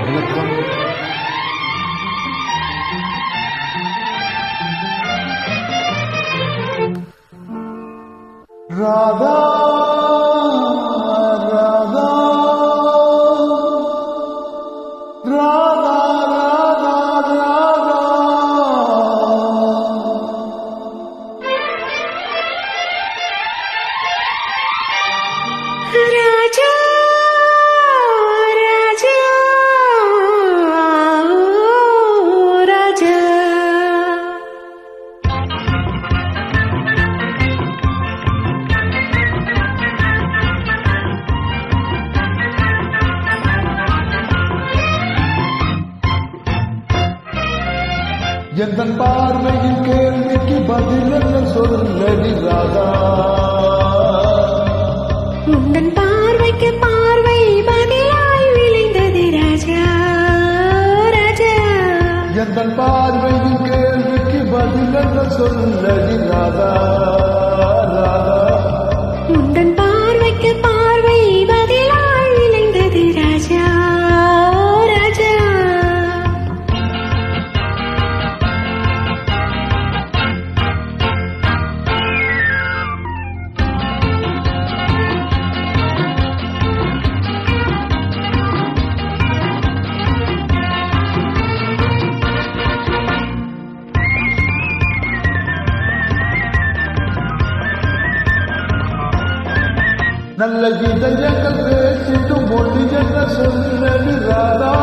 விளக்கம். ராதா ராதா ராதா ராதா ராஜா ராஜா ராஜா எந்தன் பார்வையின் கேள்விக்கு பதில் என்ன சொல்லடி ராதா. உந்தன் பார்வைக்கு பார்வை பதிலாய் விளைந்தது ராஜா ராஜா. எந்தன் பார்வையின் கேள்விக்கு பதில் என்ன சொல்லடி ராதா ராதா. உந்தன் பார்வைக்கு பார்வை பதிலாய் விளைந்தது ராஜா ராஜா. நல்ல இதயங்கள் பேசிடும் மொழி என்ன சொல்லடி ராதா.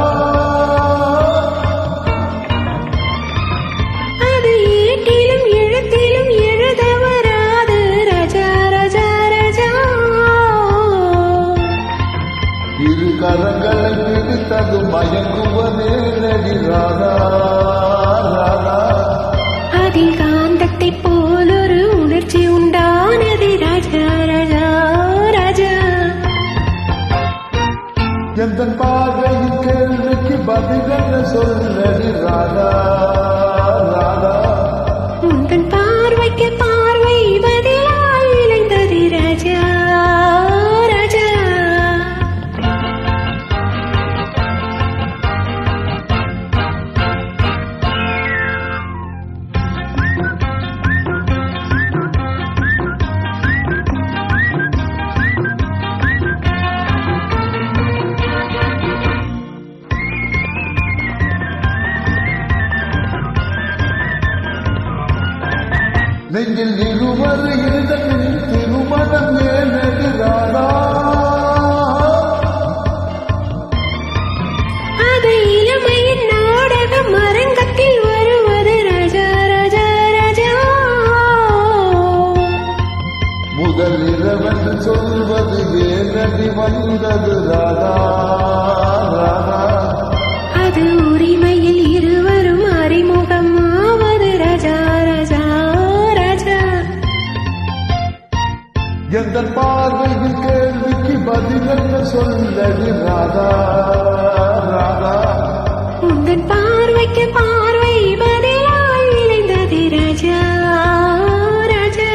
அது ஏட்டிலும் எழுத்திலும் எழுத வராது ராஜா ராஜா ராஜா. இரு கரங்களை பிடித்தது மயங்குவதே நடி ராதா ராதா. அதில் காந்தத்தை போல் ஒரு உணர்ச்சி உண்டானது ராஜா ராஜா ராஜா. எந்தன் பார்வையின் கேள்விக்கு பதில் என்ன சொல்லடி ராதா ராதா. உந்தன் பார்வைக்கு பார்வை பதிலாய் விளைந்தது ராஜா ராஜா. நெஞ்சில் இருவர் இருதலில் திருமணம் ஏனடி ராதா. அது இளமையின் நாடகம் அரங்கத்தில் வருவது ராஜா ராஜா ராஜா. முதல் இரவென்று சொல்வது ஏனடி வந்தது ராதா ராதா. அது உரிமையில் இருவரும் அறிமுகமாவது ராஜா ராஜா ராஜா. எந்தன் பார்வையின் கேள்விக்கு பதில் என்ன சொல்லடி ராதா ராதா. உந்தன் பார்வைக்கு பார்வை பதிலாய் விளைந்தது ராஜா ராஜா.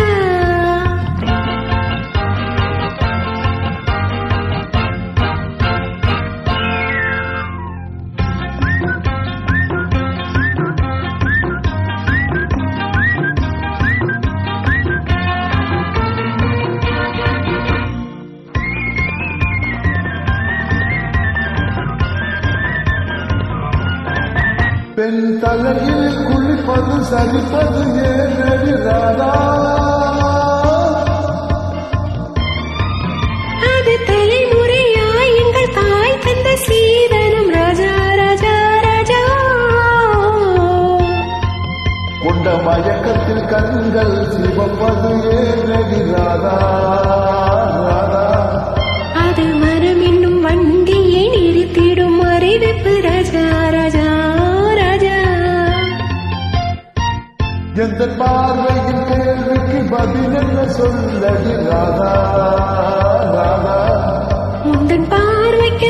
பெண் தலையில் குளிப்பது சரிப்பது ஏனடி ராதா. அது தலைமுறையாய் எங்கள் தாய் தந்த சீதனம் ராஜா ராஜா ராஜா. கொண்ட மயக்கத்தில் கண்கள் சிவப்பது ஏனடி ராதா ராதா. அது மனம் என்னும் வண்டியை நிறுத்திடும் அறிவிப்பு ராஜா ராஜா ராஜா. எந்தன் பார்வையின் கேள்விக்கு பதில் என்ன சொல்லடி ராதா ராதா. உந்தன் பார்வைக்கு